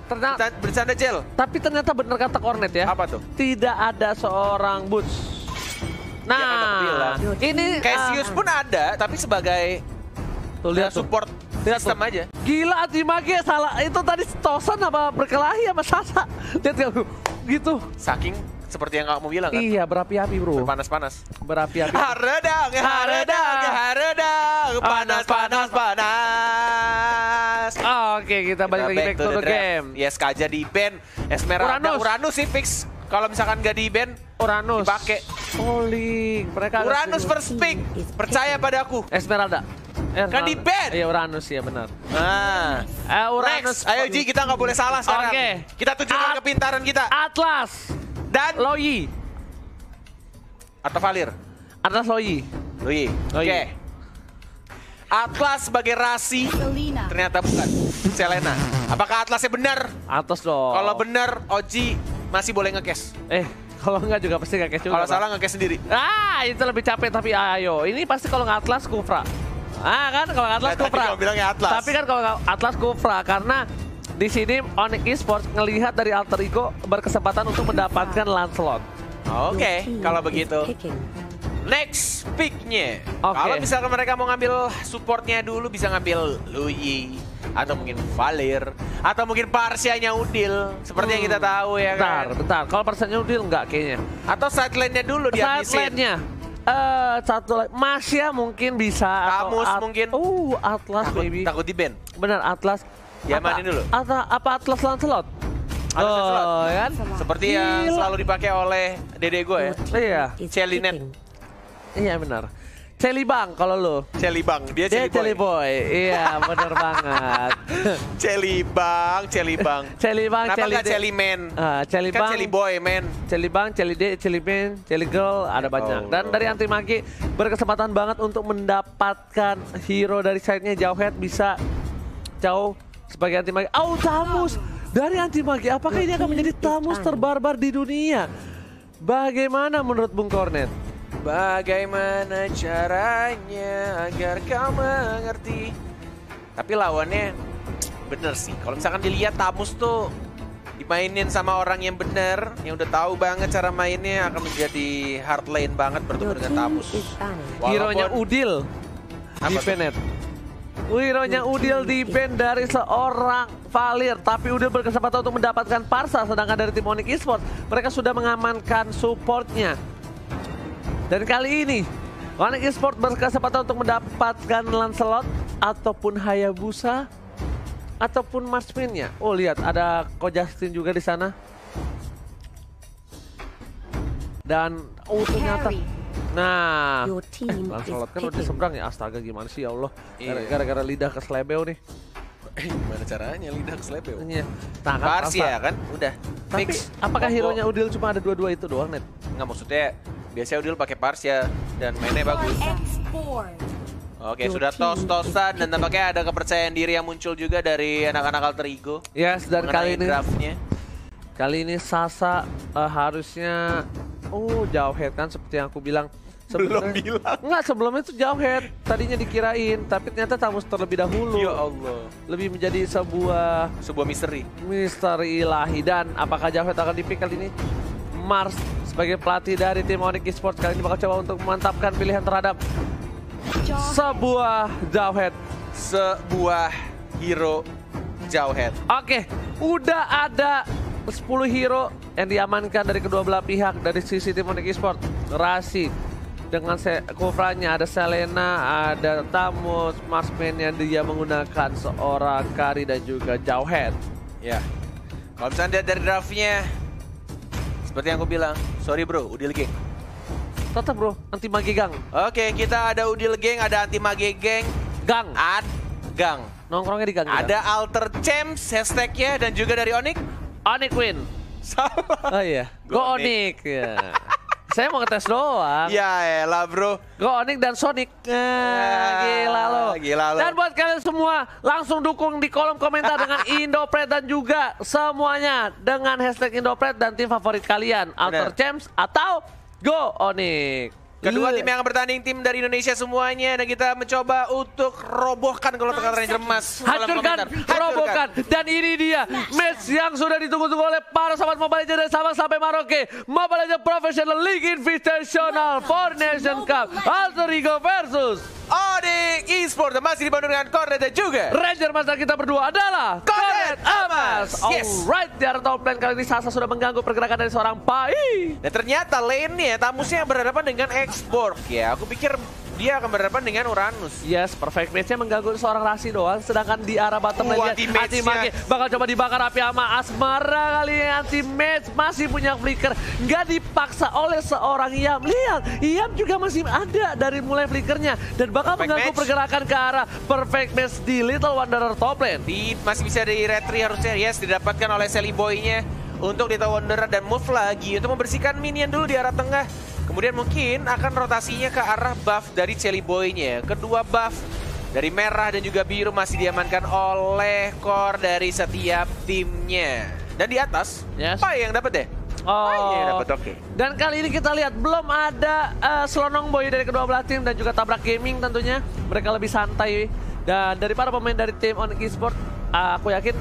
ternyata Bercanda Cel. tapi ternyata benar kata Cornet ya. Apa tuh? Tidak ada seorang Boots. Ya kan aku bilang. Ini Cassius pun ada, tapi sebagai tuh lihat tuh. support Lihat sistem tuh. aja. Gila Mage salah itu tadi Tosan apa berkelahi sama Sasa. Lihat ya gitu. Saking seperti yang kamu bilang kan. Iya berapi-api bro. Panas-panas. Berapi-api. Haredang, panas. Oke kita balik lagi back to the game. Yes, Kaja di ban. Esmeralda, Uranus sih fix. Kalau misalkan nggak di ban, Uranus dipakai. Calling. Mereka Uranus first pick. Percaya padaku. Esmeralda. Kan di ban. Iya Uranus ya benar. Nah, Uranus. next. Ayo Ji, kita nggak boleh salah sekarang. Oke. Kita tunjukkan kepintaran kita. Atlas Dan Loyi. atau Valir. Atlas Loyi. Oke. Atlas sebagai Rasi ternyata bukan Selena. Apakah Atlasnya benar? Atlas dong. Kalau benar, Oji masih boleh nge-cash. Kalau enggak juga pasti nggak cash juga. Kalau salah nge-cash sendiri. Itu lebih capek tapi ayo. Ini pasti kalau nggak Atlas Kufra. Kan kalau nggak Atlas Tadi Kufra. kamu bilangnya Atlas. Tapi kan kalau nggak Atlas Kufra karena di sini Onyx Esports ngelihat dari alter ego berkesempatan untuk mendapatkan Lancelot. Oke, kalau begitu. Next pick-nya. Oke. Kalau misalkan mereka mau ngambil supportnya dulu, bisa ngambil Luyi. Atau mungkin Valir. Atau mungkin Parsianya Udil. Seperti yang kita tahu ya kan. Bentar. Kalau persennya Udil enggak kayaknya. Atau side-lane-nya dulu dihabisin. Side-lane-nya. Satu lagi. Masya mungkin bisa. Kamus mungkin. Atlas maybe. Takut di-ban. Benar, Atlas. Diamanin dulu. Apa Atlas Lancelot? Lancelot. Kan? Seperti yang selalu dipakai oleh dede gue ya. Iya. Celinet. Iya benar. Celibang kalau lu. Celibang. Dia Dia Celiboy. Celiboy. Iya benar banget. Celibang. Celibang, Kenapa nggak Celide. Celimen? Celibang, Kan Celiboy, men. Celibang, Celide, Celimen, Celigirl, ada banyak. Dan dari Anti Magi berkesempatan banget untuk mendapatkan hero dari side-nya Jauhead bisa jauh sebagai Anti Magi. Tamus dari Anti Magi. Apakah ini akan menjadi Tamus terbarbar di dunia? Bagaimana menurut Bung Cornet? Bagaimana caranya agar kau mengerti? Tapi lawannya bener sih. Kalau misalkan dilihat Tamus tuh dimainin sama orang yang bener, yang udah tahu banget cara mainnya, akan menjadi hard lane banget bertemu dengan Tamus. Hero-nya Udil di Bennett. Hero-nya Udil di ban dari seorang Valir, tapi Udil berkesempatan untuk mendapatkan Parsa, sedangkan dari tim Onyx Esports mereka sudah mengamankan supportnya. Dan kali ini Onyx Esports berkesempatan untuk mendapatkan Lancelot ataupun Hayabusa ataupun Marksman-nya. Lihat ada Ko Justin juga di sana. Dan ternyata nah, Lancelot kan udah seberang ya. Astaga gimana sih ya Allah. Gara-gara lidah ke Slebeo nih. Gimana caranya lidah ke Slebeo? Iya. Nah, kan Parsia kan udah. Tapi Fix. apakah hero-nya Udil cuma ada dua-dua itu doang, Net? Nggak, maksudnya biasanya Udil pakai Parsia dan mainnya bagus. Oke, sudah tos-tosan dan tampaknya ada kepercayaan diri yang muncul juga dari anak-anak alter ego. Yes, dan kali ini draftnya. Kali ini Sasa harusnya Jauhead kan seperti yang aku bilang. Belum bilang. Enggak, sebelumnya itu Jauhead. Tadinya dikirain, tapi ternyata Tamus terlebih dahulu. Ya Allah. Lebih menjadi sebuah misteri. Misteri ilahi. Dan apakah Jauhead akan dipik kali ini? Mars sebagai pelatih dari tim Onyx Esports kali ini bakal coba untuk memantapkan pilihan terhadap sebuah Jauhead. Sebuah hero Jauhead. Oke, udah ada 10 hero yang diamankan dari kedua belah pihak dari sisi tim Onyx Esports. Rasi dengan Kufranya, ada Selena, ada Tamus, Marksman yang dia menggunakan seorang Kari dan juga Jauhead. Ya, kalau misalnya dari draftnya, seperti yang aku bilang, sorry bro, Udil Geng. Tetap bro, Anti Magi Gang. Oke, kita ada Udil Geng, ada Anti Magi Geng. Gang. Gang. Nongkrongnya di gang. Ada Alter Champs hashtagnya dan juga dari Onyx. Onyx win. Salah. Oh iya, Go Onyx. Ya. Saya mau ngetes doang. Ya elah bro. Go Onyx dan Sonic. Gila lo. Dan buat kalian semua, langsung dukung di kolom komentar dengan Indopred dan juga semuanya dengan hashtag Indopred dan tim favorit kalian. Alter Champs atau Go Onyx. Kedua tim yang akan bertanding tim dari Indonesia semuanya, dan kita mencoba untuk robohkan kalau tekan Ranger Emas. Hancurkan, robohkan, dan ini dia match yang sudah ditunggu-tunggu oleh para sahabat Mobile Legends dari Sabang sampai Merauke. Mobile Legends Professional League Invitational 4 Nation Cup Alter Ego versus Onyx Esports, dan masih dibantu dengan Cornet dan juga Ranger Emas, dan kita berdua adalah Cornet Emas. Yes. Alright, di area top lane kali ini Sasa sudah mengganggu pergerakan dari seorang Pai. Dan ternyata lane-nya tamusnya berhadapan dengan Xborg ya. Aku pikir dia akan berhadapan dengan Uranus. Yes, perfect match-nya mengganggu seorang Rasi doang. Sedangkan di arah bottom lane anti-mage bakal coba dibakar api sama Asmara kali ini. Anti-mage masih punya flicker, nggak dipaksa oleh seorang Iyam. Lihat, Iyam juga masih ada dari mulai flickernya dan bakal mengganggu pergerakan ke arah perfect match di Little Wanderer top lane. Masih bisa di retry harusnya, yes, didapatkan oleh Sally Boy-nya untuk Little Wanderer, dan move lagi untuk membersihkan minion dulu di arah tengah. Kemudian mungkin akan rotasinya ke arah buff dari Sally Boy-nya. Kedua buff dari merah dan juga biru masih diamankan oleh core dari setiap timnya. Dan di atas, apa yang dapat deh? Dapat, oke. Dan kali ini kita lihat belum ada Slonong Boy dari kedua belah tim dan juga Tabrak Gaming tentunya. Mereka lebih santai. Dan dari para pemain dari tim Onyx Esports, aku yakin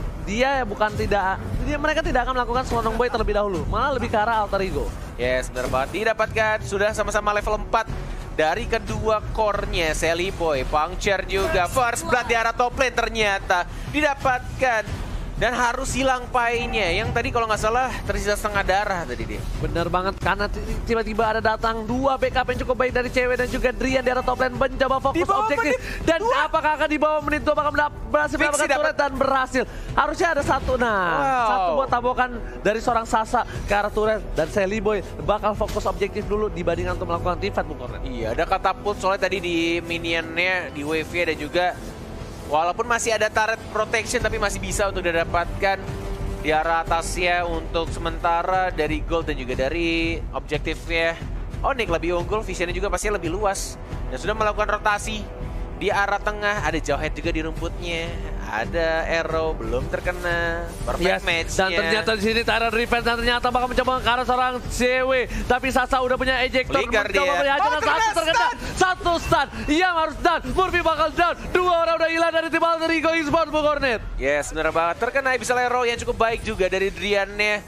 mereka tidak akan melakukan Slonong Boy terlebih dahulu. Malah lebih ke arah Alter Ego. Yes, benar banget. Didapatkan sudah sama-sama level 4 dari kedua core-nya. Sally Boy, Puncture juga. First Blood di arah top lane ternyata didapatkan. Dan harus hilang Pai-nya yang tadi kalau nggak salah tersisa setengah darah tadi dia. Bener banget, karena tiba-tiba ada datang dua backup yang cukup baik dari cewek dan juga Drian di arah top lane mencoba fokus objektif. Dan apakah akan di bawah menit 2 bakal berhasil mendapatkan turret dan berhasil. Harusnya ada satu, satu buat tabokan dari seorang Sasa ke arah turret, dan Sally Boy bakal fokus objektif dulu dibandingkan untuk melakukan teamfight, Bung Kornet. Iya, ada katapult soalnya tadi di minionnya, di wave-nya, dan juga walaupun masih ada turret protection tapi masih bisa untuk didapatkan di arah atasnya untuk sementara dari gold dan juga dari objektifnya. Onyx lebih unggul, visionnya juga pasti lebih luas dan sudah melakukan rotasi di arah tengah. Ada Jawhead juga di rumputnya, ada Arrow belum terkena. Perfect match. Dan ternyata di sini Tyrant Revenge dan ternyata bakal mencoba ke arah seorang CW, tapi Sasa udah punya ejector, mencoba melihatnya satu terkena, satu stun. Ia harus down, Murphy bakal down, dua orang udah hilang dari tim Alter Ego Esports, Bung Kornet. Yes, benar banget. Terkena bisa Arrow yang cukup baik juga dari Drian-nya.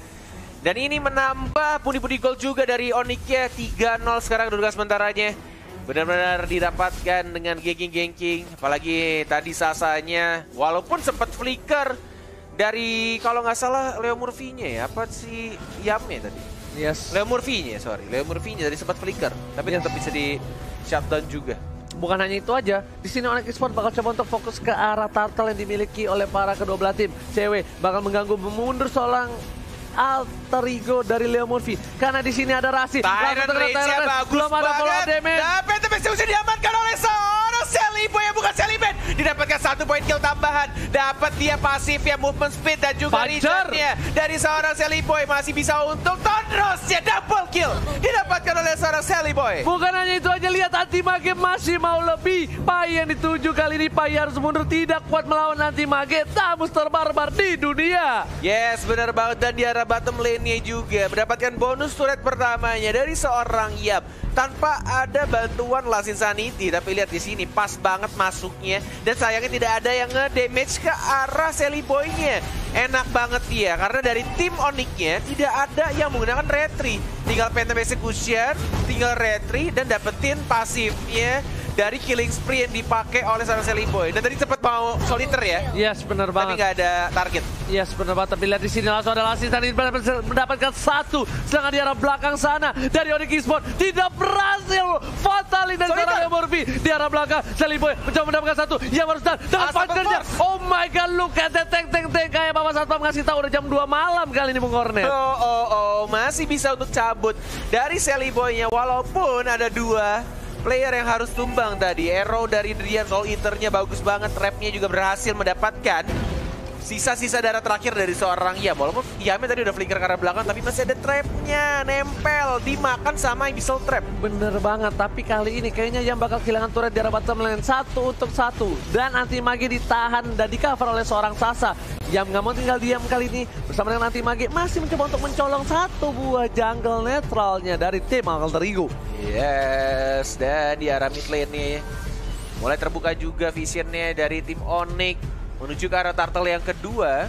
Dan ini menambah pundi-pundi gol juga dari Onyx-nya. 3-0 sekarang kedudukan sementaranya. Benar-benar didapatkan dengan ganking-ganking. Apalagi tadi Sasanya, walaupun sempat flicker dari kalau nggak salah Leo Murphy-nya ya. Apa sih Yamnya tadi? Yes. Leo Murphy-nya, Leo Murphy-nya tadi sempat flicker. Tapi tetap bisa di shutdown juga. Bukan hanya itu aja, di sini Onyx Esports bakal coba untuk fokus ke arah turtle yang dimiliki oleh para kedua belah tim. CW bakal mengganggu mundur seorang Alter Ego dari Leo Murphy, karena di sini ada Rasi. Tyrant range-nya bagus belum ada follow damage. Tapi bisa diamankan oleh seorang Sally Boy yang bukan Sally Man. Didapatkan 1 poin kill tambahan. Dapat dia pasif ya, movement speed dan juga return-nya dari seorang Sally Boy. Masih bisa untuk Tonros-nya double kill didapatkan oleh seorang Sally Boy. Bukan hanya itu aja, lihat anti-mage masih mau lebih. Pai yang dituju kali ini, Pai harus mundur, tidak kuat melawan anti-mage. Tamus terbarbar di dunia. Yes, benar banget. Dan di arah bottom lane-nya juga mendapatkan bonus turret pertamanya dari seorang Yap tanpa ada bantuan Last Insanity. Tapi lihat di sini pas banget masuknya, dan sayangnya tidak ada yang nge-damage ke arah Sally Boy-nya. Enak banget dia karena dari tim Onyx-nya tidak ada yang menggunakan retry. Tinggal Phantom Execution, tinggal retry dan dapetin pasifnya dari killing spree yang dipakai oleh seorang Sally Boy. Dan tadi sempat mau soliter ya. Yes, benar banget. Tapi nggak ada target. Yes, benar banget. Tapi lihat di sini langsung ada Last Insanity mendapatkan satu. Sedangkan di arah belakang sana dari Onyx Esports tidak berhasil. Fatali dan Leo Murphy di arah belakang. Sally Boy mencoba mendapatkan satu. Yang harus dan dengan punchernya. Oh my god, look at that tank. Kayak Bapak Satpam ngasih tahu udah jam 2 malam kali ini, Bung Kornet. Masih bisa untuk cabut dari Sally Boy-nya walaupun ada 2 player yang harus tumbang tadi. Arrow dari Drian, Soul Eater-nya bagus banget, trap-nya juga berhasil mendapatkan sisa-sisa darah terakhir dari seorang Yam. Walaupun Yamnya tadi udah flicker ke arah belakang, tapi masih ada trapnya nempel, dimakan sama Abyssal Trap. Bener banget, tapi kali ini kayaknya Yam bakal kehilangan turret di arah bottom lane 1 untuk 1. Dan anti-mage ditahan dan di-cover oleh seorang Sasa. Yam nggak mau tinggal diam kali ini, bersama dengan anti-mage masih mencoba untuk mencolong satu buah jungle netralnya dari tim Alter Ego. Yes, dan di arah mid lane nih mulai terbuka juga visionnya dari tim Onyx menuju ke arah turtle yang kedua.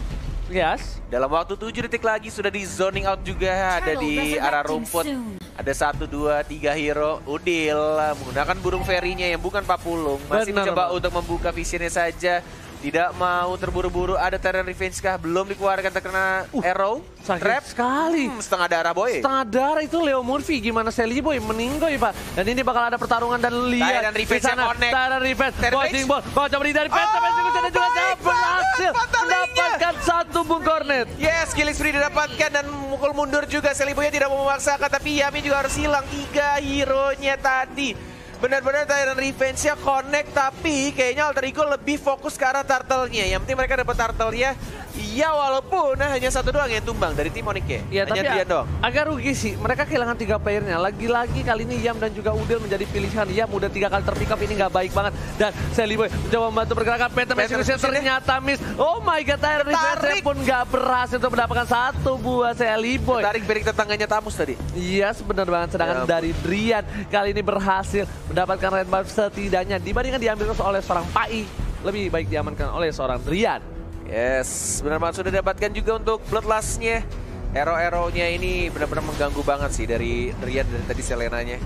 Yes. Dalam waktu 7 detik lagi sudah di zoning out juga, ada di arah rumput. Ada 1, 2, 3 hero. Udil menggunakan burung fairy-nya yang bukan papulung. Masih mencoba untuk membuka visionnya saja. Tidak mau terburu-buru, ada Terran Revenge kah? Belum dikeluarkan terkena arrow. Sakit sekali. Setengah darah boy. Setengah darah itu Leo Murphy. Gimana Sally boy? Meninggoy pak. Dan ini bakal ada pertarungan dan lihat. Terran Revenge yang connect. Terran Revenge. Watching ball. Bawa coba dari Penta. Penta juga berhasil mendapatkan satu Bung Cornet. Yes, killing spree didapatkan dan mukul mundur juga. Sally boy tidak mau memaksakan, tapi Yami juga harus hilang 3 hero-nya tadi. Benar-benar Terran Revenge-nya connect, tapi kayaknya Alter Ego lebih fokus ke arah turtle-nya. Yang penting mereka dapat turtle-nya. Ya walaupun hanya 1 doang yang tumbang dari tim Onyx ya. Iya, tapi doang. agak rugi sih. Mereka kehilangan 3 playernya. Lagi-lagi kali ini Yam dan juga Udil menjadi pilihan. Yam udah 3 kali terpick up, ini nggak baik banget. Dan Sally Boy mencoba membantu pergerakan Penta Messi ternyata miss. Oh my god, Terran Revenge pun nggak berhasil untuk mendapatkan 1 buah Sally Boy. Tarik berik tetangganya Tamus tadi. Iya, benar banget. Sedangkan dari Drian kali ini berhasil mendapatkan red buff setidaknya. Dibandingkan diambil oleh seorang Pai, lebih baik diamankan oleh seorang Drian. Yes, benar banget sudah dapatkan juga untuk Bloodlust-nya. Arrow-arrow-nya ini benar-benar mengganggu banget sih dari Drian dari tadi Selenanya.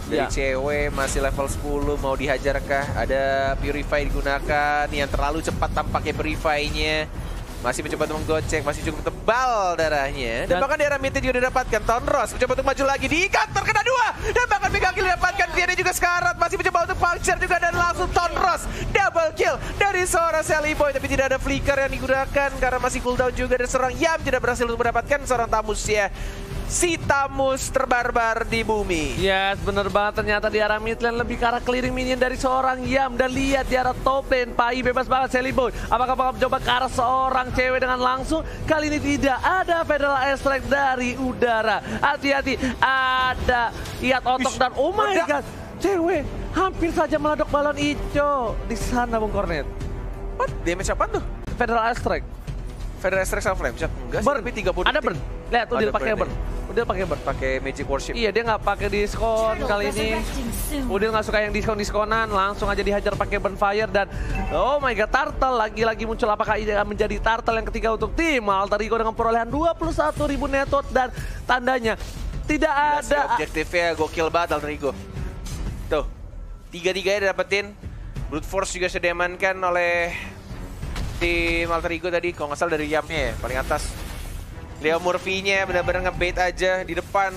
Dari cewek masih level 10 mau dihajarkah? Ada Purify digunakan yang terlalu cepat tampaknya Purify-nya. Masih mencoba untuk menggocek, masih cukup tebal darahnya. Dan bahkan daerah mid juga didapatkan. Tonros mencoba untuk maju lagi, diikat, terkena 2. Dan bahkan Mega Kill didapatkan, Tiana juga sekarat. Masih mencoba untuk puncture juga dan langsung Tonros. Double kill dari seorang Sally Boy. Tapi tidak ada flicker yang digunakan karena masih cooldown juga. Dan seorang Yam tidak berhasil untuk mendapatkan seorang Tamus ya. Si Tamus terbarbar di bumi. Yes, bener banget. Ternyata di arah mid lane lebih ke arah clearing minion dari seorang Yam. Dan lihat di arah top lane, Pai bebas banget Sally Boy. Apakah bakal mencoba ke arah seorang cewek dengan langsung? Kali ini tidak ada Federal Airstrike dari udara. Hati-hati, ada Iat Otok dan oh my god, cewek hampir saja meledok balon hijau di sana Bung Cornet. What? Damage apa tuh? Federal Airstrike. Federal Airstrike sama Flame Shot? Enggak sih, tapi 30 ada burn. Lihat, Udil pakai burn. Udil pakai burn. Pakai Magic Worship. Iya, dia nggak pakai diskon kali ini. Udil nggak suka yang diskon-diskonan, langsung aja dihajar pakai burn fire dan oh my god, turtle lagi-lagi muncul. Apakah ini akan menjadi turtle yang ketiga untuk tim Alter Ego dengan perolehan 21.000 netot dan tandanya tidak ada. Objektifnya gokil banget Alter Ego. Tuh, 3-3-nya dapetin. Brute Force juga sudah diamankan oleh tim Alter Ego tadi, kalau nggak salah dari Yamnya ya, paling atas. Leo Murphy-nya benar-benar ngebait aja di depan.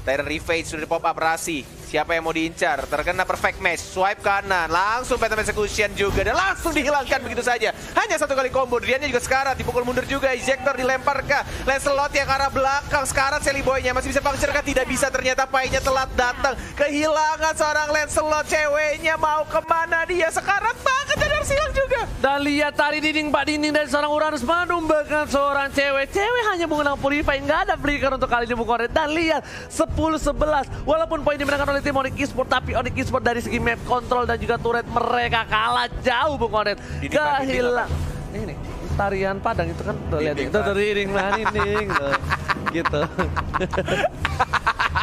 Terran Revenge sudah pop up Rasi. Siapa yang mau diincar? Terkena perfect match. Swipe kanan. Langsung Phantom Execution juga. Dan langsung dihilangkan begitu saja. Hanya 1 kali combo. Driannya juga sekarat. Dipukul mundur juga. Ejector dilempar ke Lancelot yang ke arah belakang. Sekarat Sally Boy-nya. Masih bisa puncture kah? Tidak bisa. Ternyata Pai-nya telat datang. Kehilangan seorang Lancelot. Ceweknya mau kemana dia? Sekarat banget. Dan harus hilang juga. Dan lihat tari dinding Pak Dinding dari seorang Uranus menumbangkan seorang cewek. Cewek hanya menggunakan Purify. Nggak ada flicker untuk kali ini Bung Cornet. Dan lihat 10-11. Walaupun poin dimenangkan oleh tim Onyx Esports, tapi Onyx Esports dari segi map control dan juga turret mereka kalah jauh Bung Cornet. Kehilang. Ini tarian Padang itu kan tuh lihat itu dinding dinding gitu.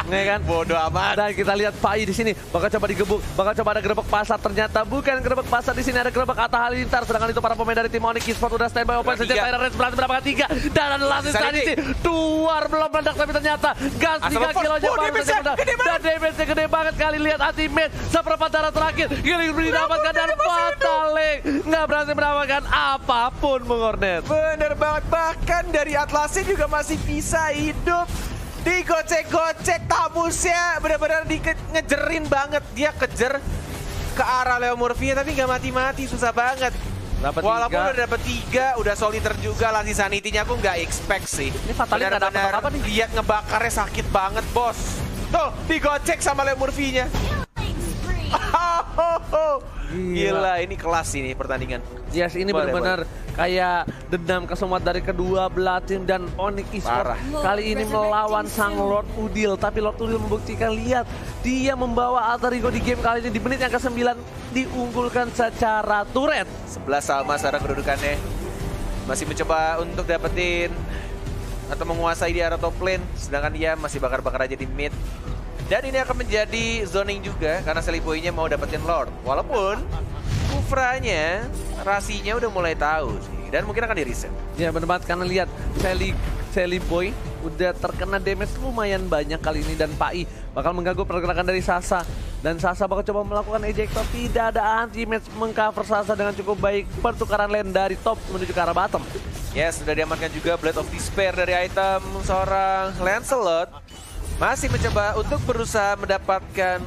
Nih kan, bodoh amat. Dan kita lihat Pai di sini bakal coba digebuk, bakal coba ada gerebek pasar. Ternyata bukan gerebek pasar, di sini ada gerebek Atta Halilintar. Sedangkan itu para pemain dari tim Onyx Esports udah standby open saja. Tyler Reds berhasil mendapatkan 3 dan ada langsung tadi sih Duar belum meledak, tapi ternyata gas 3 kilonya baru saja meledak. Dan damage-nya gede banget kali. Lihat ultimate seperempat darah terakhir Giling didapatkan dan Fatalik nggak berhasil mendapatkan apapun Bung Cornet. Bener banget, bahkan dari Atlasnya juga masih bisa hidup. Digocek-gocek Tamusnya, benar-benar ngejerin banget. Dia kejar ke arah Leo Murphy tapi nggak mati-mati, susah banget. Walaupun udah dapet 3, udah soliter juga. Lasih sanitinya aku nggak expect sih. Ini Fatalik nggak dapet apa-apa nih. Lihat ngebakarnya sakit banget bos. Tuh, digocek sama Leo Murphy-nya. Oh Gila, ini kelas ini pertandingan. Yes, ini benar-benar kayak dendam kesumat dari kedua belah tim dan Onyx Esports kali ini melawan sang Lord Udil. Tapi Lord Udil membuktikan, lihat, dia membawa Alter Ego di game kali ini di menit yang ke-9 diunggulkan secara turret. 11 sama sekarang kedudukannya. Masih mencoba untuk dapetin atau menguasai di arah top lane, sedangkan dia masih bakar-bakar aja di mid. Dan ini akan menjadi zoning juga karena Seliboy-nya mau dapetin Lord. Walaupun Kufranya, Rasinya udah mulai tahu sih. Dan mungkin akan di-reset. Ya bener banget, karena lihat Seliboy udah terkena damage lumayan banyak kali ini. Dan Pai bakal mengganggu pergerakan dari Sasa. Dan Sasa bakal coba melakukan ejector. Tidak ada anti-match mengcover Sasa dengan cukup baik. Pertukaran lane dari top menuju ke arah bottom. Yes, sudah diamankan juga Blade of Despair dari item seorang Lancelot. Masih mencoba untuk berusaha mendapatkan.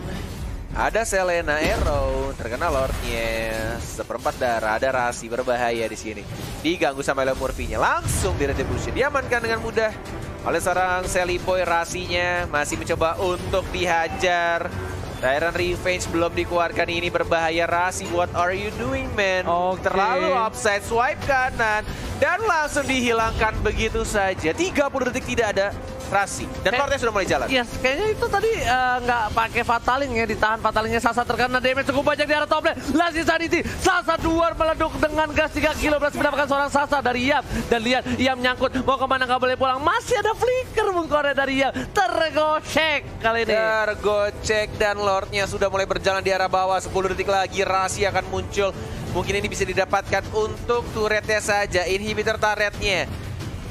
Ada Selena Arrow, terkena Lordnya, seperempat darah, ada Rasi berbahaya di sini. Diganggu sama Leo Murphy-nya, langsung di retribution. Diamankan dengan mudah oleh seorang Seliboy. Rasinya masih mencoba untuk dihajar. Tyrant Revenge belum dikeluarkan, ini berbahaya. Rasi, what are you doing, man? Terlalu offside, swipe kanan, dan langsung dihilangkan begitu saja. 30 detik tidak ada Rasi, dan Lordnya sudah mulai jalan. Yes, kayaknya itu tadi nggak pakai Fataling ya, ditahan Fatalingnya. Sasa terkena damage cukup banyak di arah top lane. Last Insanity, Sasa duar meleduk dengan gas 3 kilo, berhasil mendapatkan seorang Sasa dari Yam. Dan lihat, Yam nyangkut, mau kemana nggak boleh pulang. Masih ada flicker Bung Korea dari Yam. Tergocek kali ini. Tergocek dan Lordnya sudah mulai berjalan di arah bawah. 10 detik lagi Rasi akan muncul. Mungkin ini bisa didapatkan untuk turretnya saja, inhibitor turretnya.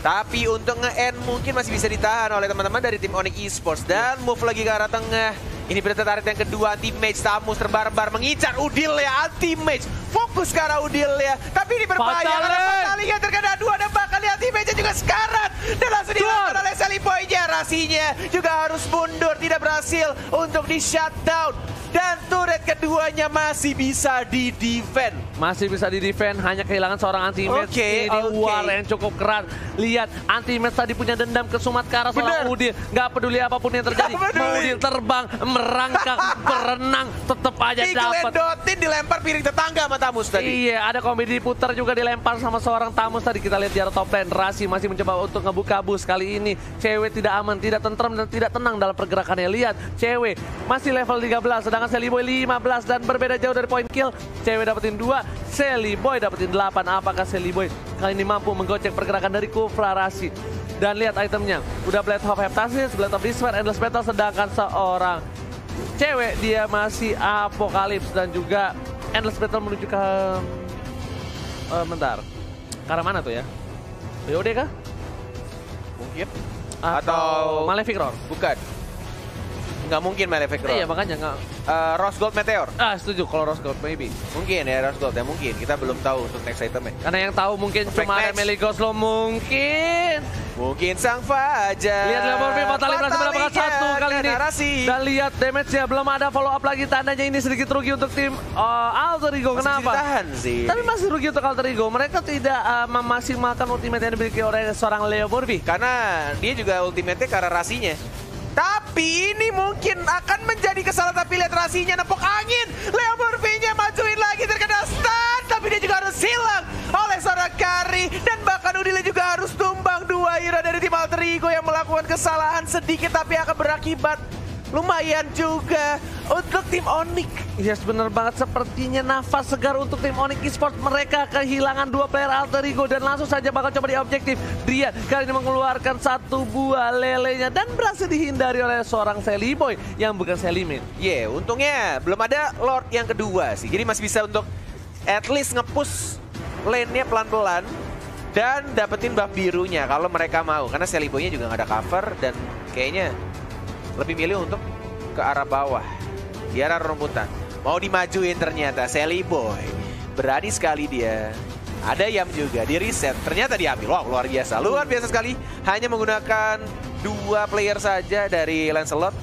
Tapi untuk nge-end mungkin masih bisa ditahan oleh teman-teman dari tim Onyx Esports. Dan move lagi ke arah tengah. Ini berarti tarik yang kedua, anti-mage. Tamus terbar-bar mengincar Udil ya, anti-mage. Fokus ke arah Udil ya. Tapi ini berbahaya karena Fatalingnya terkena 2. Dan bahkan anti-mage juga sekarat. Dan langsung dilakukan oleh Seliboy-nya. Rasinya juga harus mundur, tidak berhasil untuk di-shutdown. Dan turret keduanya masih bisa di-defend. Masih bisa di-defend, hanya kehilangan seorang anti-match. Ini war yang cukup keras. Lihat, anti-match tadi punya dendam kesumat ke arah seorang Udil. Gak peduli apapun yang terjadi. Mau Udil terbang, merangkak, berenang, tetap aja dapat. Digelendotin, dilempar piring tetangga sama Tamus tadi. Iya, ada komedi putar juga dilempar sama seorang Tamus tadi. Kita lihat di arah top lane. Rasi masih mencoba untuk ngebuka bus. Kali ini cewek tidak aman, tidak tentram, dan tidak tenang dalam pergerakannya. Lihat, cewek masih level 13, sedangkan Seliboy 15 dan berbeda jauh dari point kill. Cewek dapetin 2, Seliboy dapetin 8. Apakah Seliboy kali ini mampu menggocek pergerakan dari Kufra Rasi? Dan lihat itemnya, udah Blade of Heptasis, Blade of Despair, Endless Battle, sedangkan seorang cewek dia masih Apokalips dan juga Endless Battle menuju ke bentar. Ke arah mana tuh ya? BOD kah? Mungkin. Atau Malefic Roar? Bukan. Nggak mungkin Malefic Roar. Iya, makanya nggak. Rose Gold Meteor. Setuju kalau Rose Gold maybe. Mungkin ya Rose Gold ya, mungkin. Kita belum tahu untuk next itemnya. Karena yang tahu mungkin Perfect cuma ada match. Meligos lo mungkin. Mungkin Sang Fajar. Lihat Leo Murphy, Fataling berhasil mendapatkan 1 kali ini. Rasi. Dan lihat damage-nya belum ada follow up lagi. Tandanya ini sedikit rugi untuk tim Alter Ego. Kenapa? Masih ditahan sih. Tapi masih rugi untuk Alter Ego. Mereka tidak memaksimalkan ultimate yang dimiliki oleh seorang Leo Murphy. Karena dia juga ultimate-nya ke arah Rasinya. Tapi ini mungkin akan menjadi kesalahan. Tapi lihat Rasinya nempok angin. Leo Murphy-nya majuin lagi, terkena stun. Tapi dia juga harus hilang oleh seorang Kari. Dan bahkan Udilnya juga harus tumbang. 2 hero dari tim Alter Ego yang melakukan kesalahan sedikit tapi akan berakibat lumayan juga untuk tim Onyx. Yes, bener banget. Sepertinya nafas segar untuk tim Onyx Esports. Mereka kehilangan 2 player Alter Ego dan langsung saja bakal coba di objektif. Dia kali ini mengeluarkan 1 buah lelenya dan berhasil dihindari oleh seorang Seliboy yang bukan Selimin. Untungnya belum ada Lord yang kedua sih. Jadi masih bisa untuk at least nge-push lane-nya pelan-pelan dan dapetin buff birunya kalau mereka mau. Karena Seliboy-nya juga nggak ada cover dan kayaknya lebih milih untuk ke arah bawah. Di arah rumputan. Mau dimajuin ternyata Seliboy. Berani sekali dia. Ada Yam juga di reset. Ternyata diambil. Wow, luar biasa. Luar biasa sekali. Hanya menggunakan 2 player saja dari Lancelot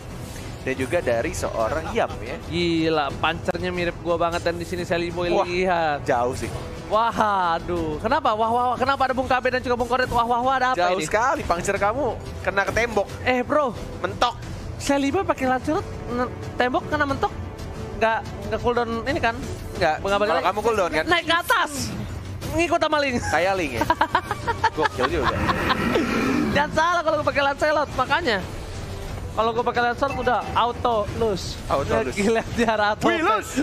dan juga dari seorang Yam ya. Gila, pancernya mirip gua banget dan di sini Seliboy lihat. Jauh sih. Wah, aduh. Kenapa? Wah. Kenapa ada Bung KB dan juga Bung Koret? Wah, ada apa Jauh ini? sekali. Pancer kamu kena ke tembok. Bro. Mentok. Seliboy pakai Lancelot, tembok kena mentok. nggak cooldown ini kan? Enggak, kalau kamu cooldown kan? Naik ke atas, ngikut sama Ling. Kayak Ling ya? Gokil juga. Jangan salah kalau gue pakai Lancelot, makanya. Kalau gue pakai Lancelot udah auto lose. Auto lose. Gila dia rata.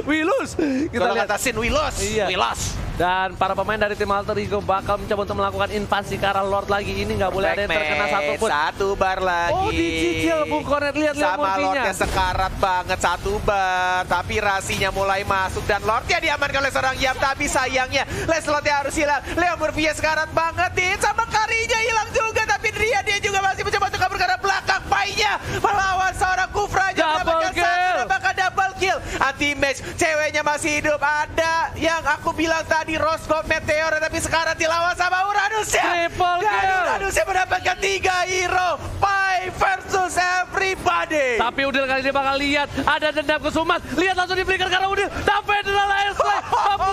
We lose. Kita lihat. Katasin we lost. Iya. We lost. Dan para pemain dari tim Alter Ego bakal mencoba untuk melakukan invasi ke arah Lord lagi. Ini nggak boleh ada yang terkena satupun. Satu bar lagi. Oh, dicicil Bung Cornet, lihat sama Murphy-nya. Lordnya sekarat banget, satu bar. Tapi rasinya mulai masuk dan Lordnya diamankan oleh seorang Yam. Tapi sayangnya Lancelotnya harus hilang. Leo Murphy-nya sekarat banget. Sama Karinya hilang juga. Tapi dia juga masih mencoba untuk kabur karena belakang Pai-nya melawan seorang Kufra. Mendapatkan double kill. Anti-match, ceweknya masih hidup. Ada yang aku bilang tadi Roscoe Meteor, tapi sekarang dilawan sama Uranusnya. Triple dan kill. Uranusnya mendapatkan 3 hero. Pai versus everybody. Tapi Udil kali ini bakal lihat ada dendam kesumat. Lihat langsung diberikan karena Udil. Tapi adalah Airslay.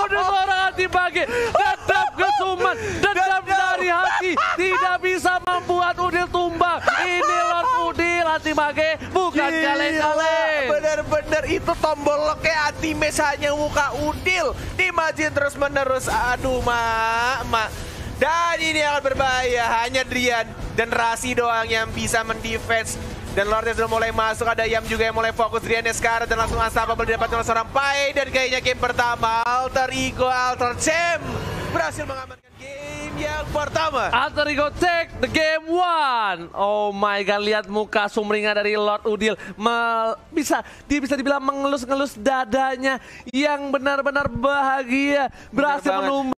Udil seorang anti bagi. Dendam kesumat. Dendam dari hati. Tidak bisa membuat Udil tumbang. Ini Lord Udil anti bagi. Bukan kaleng-kaleng. Bener-bener itu tombol locknya anti-match hanya muka Udil. Dimajin terus-menerus. Aduh, mak. Dan ini akan berbahaya. Hanya Drian dan Rasi doang yang bisa mendefense. Dan Lordnya sudah mulai masuk. Ada Yam juga yang mulai fokus. Drian sekarang dan langsung unstoppable didapatkan oleh seorang Pai. Dan kayaknya game pertama Alter Ego Alter Champ berhasil mengamankan game yang pertama. Alter Ego take the game 1. Oh my god, lihat muka sumringah dari Lord Udil. Dia bisa dibilang mengelus-ngelus dadanya yang benar-benar bahagia. Berhasil menumbang